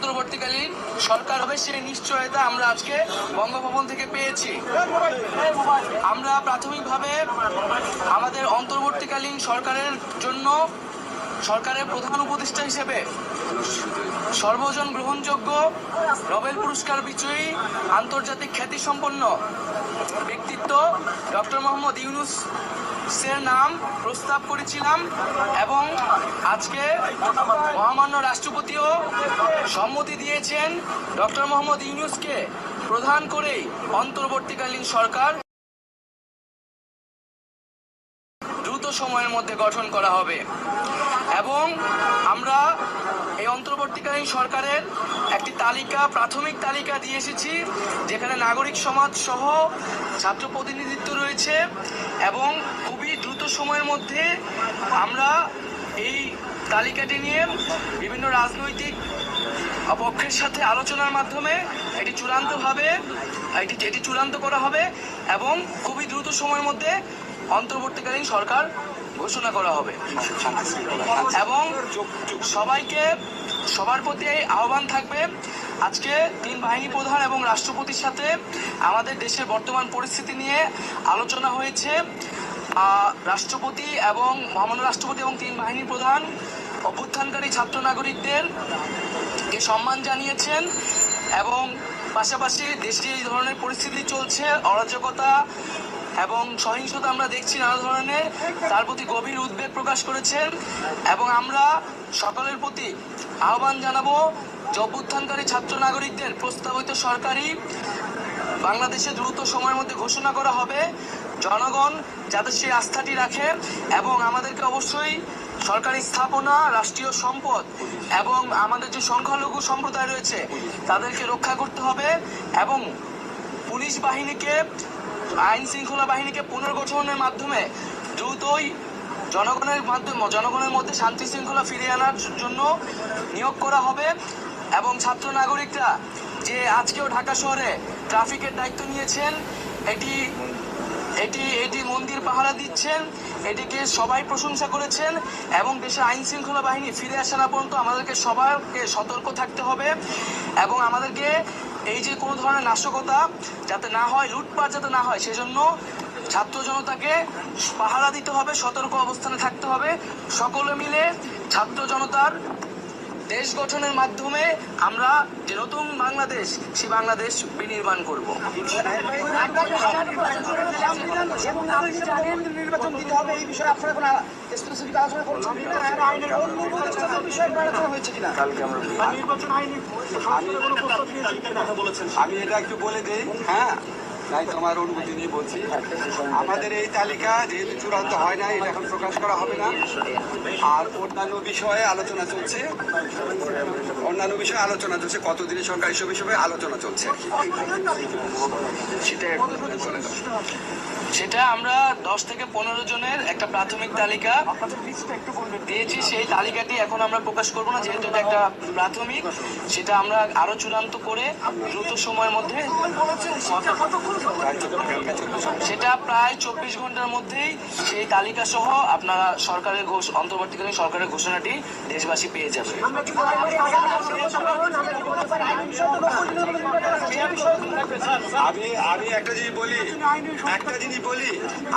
অন্তর্বর্তীকালীন সরকার হবে সেই নিশ্চয়তা আমরা আজকে বঙ্গভবন থেকে পেয়েছি। আমরা প্রাথমিকভাবে আমাদের অন্তর্বর্তীকালীন সরকারের জন্য সরকারের প্রধান উপদেষ্টা হিসেবে সর্বজন গ্রহণযোগ্য নোবেল পুরস্কার বিজয়ী আন্তর্জাতিক খ্যাতিসম্পন্ন ব্যক্তিত্ব ডক্টর মোহাম্মদ ইউনূসের নাম প্রস্তাব করেছিলাম এবং আজকে মহামান্য রাষ্ট্রপতিও সম্মতি দিয়েছেন ডক্টর মোহাম্মদ ইউনূসকে প্রধান করেই অন্তর্বর্তীকালীন সরকার দ্রুত সময়ের মধ্যে গঠন করা হবে। এবং আমরা এই অন্তর্বর্তীকালীন সরকারের একটি তালিকা, প্রাথমিক তালিকা দিয়ে এসেছি, যেখানে নাগরিক সমাজ সহ ছাত্র প্রতিনিধিত্ব রয়েছে এবং খুবই দ্রুত সময়ের মধ্যে আমরা এই তালিকাটি নিয়ে বিভিন্ন রাজনৈতিক পক্ষের সাথে আলোচনার মাধ্যমে এটি চূড়ান্ত করা হবে এবং খুবই দ্রুত সময়ের মধ্যে অন্তর্বর্তীকালীন সরকার ঘোষণা করা হবে। এবং সবার প্রতি আহ্বান থাকবে, আজকে তিন বাহিনী প্রধান এবং রাষ্ট্রপতির সাথে আমাদের দেশের বর্তমান পরিস্থিতি নিয়ে আলোচনা হয়েছে। রাষ্ট্রপতি এবং মহামান্য রাষ্ট্রপতি এবং তিন বাহিনী প্রধান অভ্যুত্থানকারী ছাত্র নাগরিকদেরকে সম্মান জানিয়েছেন এবং পাশাপাশি দেশে এই ধরনের পরিস্থিতি চলছে, অরাজকতা এবং সহিংসতা আমরা দেখছি নানা ধরনের, তার প্রতি গভীর উদ্বেগ প্রকাশ করেছেন। এবং আমরা সকলের প্রতি আহ্বান জানাবো যে অভ্যুত্থানকারী ছাত্র নাগরিকদের প্রস্তাবিত সরকারি বাংলাদেশে দ্রুত সময়ের মধ্যে ঘোষণা করা হবে। জনগণ যাতে সেই আস্থাটি রাখে এবং আমাদেরকে অবশ্যই সরকারি স্থাপনা, রাষ্ট্রীয় সম্পদ এবং আমাদের যে সংখ্যালঘু সম্প্রদায় রয়েছে তাদেরকে রক্ষা করতে হবে এবং পুলিশ বাহিনীকে, আইন শৃঙ্খলা বাহিনীকে পুনর্গঠনের মাধ্যমে দ্রুতই জনগণের মধ্যে শান্তি শৃঙ্খলা ফিরিয়ে আনার জন্য নিয়োগ করা হবে। এবং ছাত্র নাগরিকরা যে আজকেও ঢাকা শহরে ট্রাফিকের দায়িত্ব নিয়েছেন, এটি মন্দির পাহারা দিচ্ছেন, এটিকে সবাই প্রশংসা করেছেন এবং দেশের আইন শৃঙ্খলা বাহিনী ফিরে আসা না পর্যন্ত আমাদেরকে সবাইকে সতর্ক থাকতে হবে এবং আমাদেরকে এই যে কোনো ধরনের নাশকতা যাতে না হয়, লুটপাট যাতে না হয়, সেজন্য ছাত্র জনতাকে পাহারা দিতে হবে, সতর্ক অবস্থানে থাকতে হবে। সকলে মিলে ছাত্র জনতার দেশ গঠনের মাধ্যমে আমরা যে নতুন বাংলাদেশ, সেই বাংলাদেশ বিনির্মাণ করব। নির্বাচন দিতে হবে এই বিষয়ে আপনারা কোনো স্পেসিফিক আলোচনা করছেন কিনা? হয়েছে কিনা? আমি এটা একটু বলে দিই, হ্যাঁ, তাই তোমার অনুমতি নিয়ে বলছি। আমাদের এই তালিকা যেহেতু চূড়ান্ত হয় না, এটা এখন প্রকাশ করা হবে না। আর অন্যান্য বিষয়ে আলোচনা চলছে, কতদিনের সরকারি হিসেবে আলোচনা চলছে। সেটা আমরা 10 থেকে 15 জনের একটা প্রাথমিক তালিকা দিয়েছি। সেই তালিকাটি এখন আমরা প্রকাশ করব না, যেহেতু এটা একটা প্রাথমিক। সেটা আমরা আরো চূড়ান্ত করে দ্রুত সময়ের মধ্যে, সেটা প্রায় 24 ঘন্টার মধ্যেই সেই তালিকা সহ আপনারা অন্তর্বর্তীকালীন সরকারের ঘোষণাটি দেশবাসী পেয়ে যাবে। আমি একটা জিনিস বলি,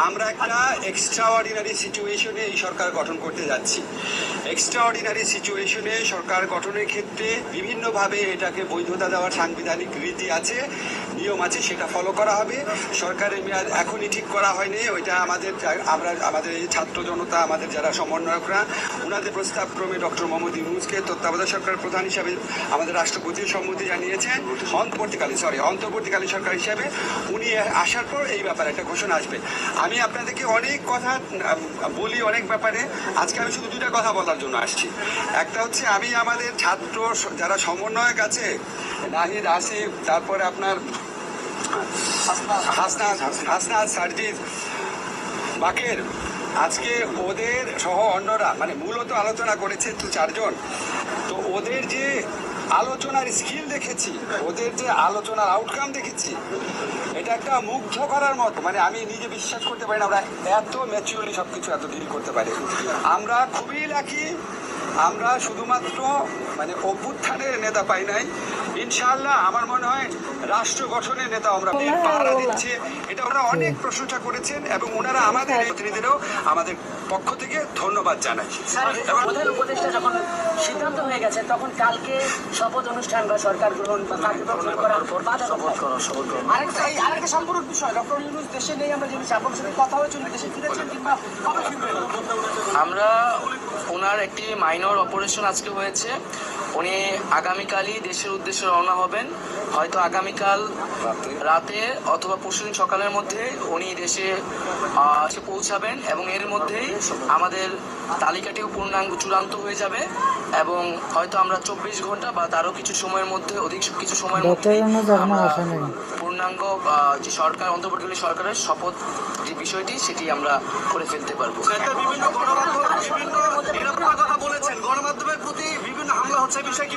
আমরা একটা এক্সট্রাঅর্ডিনারি সিচুয়েশনে এই সরকার গঠন করতে যাচ্ছি। এক্সট্রাঅর্ডিনারি সিচুয়েশনে সরকার গঠনের ক্ষেত্রে বিভিন্নভাবে এটাকে বৈধতা দেওয়ার সাংবিধানিক রীতি আছে, নিয়ম আছে, সেটা ফলো করা হবে। সরকারের মেয়াদ এখনই ঠিক করা হয়নি, ওইটা আমাদের এই ছাত্র জনতা, আমাদের যারা সমন্বয়করা, ওনাদের প্রস্তাবক্রমে ডক্টর মোহাম্মদ ইউনূসকে তত্ত্বাবধায়ক সরকার প্রধান হিসাবে আমাদের রাষ্ট্রপতির সম্মতি জানিয়েছেন। অন্তর্বর্তীকালীন সরকার হিসাবে উনি আসার পর এই ব্যাপারে একটা ঘোষণা আসবে। আমি আপনাদেরকে অনেক কথা বলি, অনেক ব্যাপারে। আজকে আমি শুধু দুটা কথা বলার জন্য আসছি। একটা হচ্ছে, আমি আমাদের ছাত্র যারা সমন্বয়ক আছে, নাহিদ, আসিফ, তারপরে আপনার হাসনাত, সার্জিদ, বাকের, আজকে ওদের সহ অন্যরা, মানে মূলত আলোচনা করেছে তো 4 জন। তো ওদের যে আলোচনার স্কিল দেখেছি, ওদের যে আলোচনার আউটকাম দেখেছি, এটা একটা মুগ্ধ করার মতো। মানে আমি নিজে বিশ্বাস করতে পারি না আমরা এত ম্যাচিউরলি সবকিছু এত ডিল করতে পারি। আমরা খুবই লাকি আমরা শুধুমাত্র মানে অভ্যুত্থানের নেতা পাই নাই, ইনশাআল্লাহ আমার মনে হয় রাষ্ট্র গঠনের নেতা আমরা পাহারা দিচ্ছে। এটা ওরা অনেক প্রশংসা করেছেন এবং ওনারা আমাদের প্রতিনিধিরাও আমাদের পক্ষ থেকে ধন্যবাদ জানাই। প্রধান উপদেষ্টা যখন সিদ্ধান্ত হয়ে গেছে তখন কালকে শপথ অনুষ্ঠান বা সরকার গ্রহণ বা কার্যক্রম শুরু করার পর আরেকটা সম্পূর্ণ বিষয়, ডক্টর ইউনূস দেশে নেই, আমরা জেনেছি আপনার সাথে কথা হয়েছে, উনি দেশে ফিরেছেন কিংবা কবে ফিরবেন? আমরা ওনার একটি মাইনর অপারেশন আজকে হয়েছে, উনি আগামীকালই দেশের উদ্দেশ্যে রওনা হবেন। হয়তো আগামীকাল রাতে অথবা পরশুদিন সকালের মধ্যে উনি দেশে পৌঁছাবেন এবং এর মধ্যেই আমাদের তালিকাটিও পূর্ণাঙ্গ চূড়ান্ত হয়ে যাবে এবং হয়তো আমরা 24 ঘন্টা বা তারও কিছু সময়ের মধ্যে অধিক কিছু সময়ের মধ্যে আমরা পূর্ণাঙ্গ যে সরকার অন্তর্বর্তীকালীন সরকারের শপথ যে বিষয়টি সেটি আমরা করে ফেলতে পারবো। বিভিন্ন গণমাধ্যমের কথা বলেছেন, গণমাধ্যমের প্রতি বিভিন্ন হামলা হচ্ছে, বিষয় কি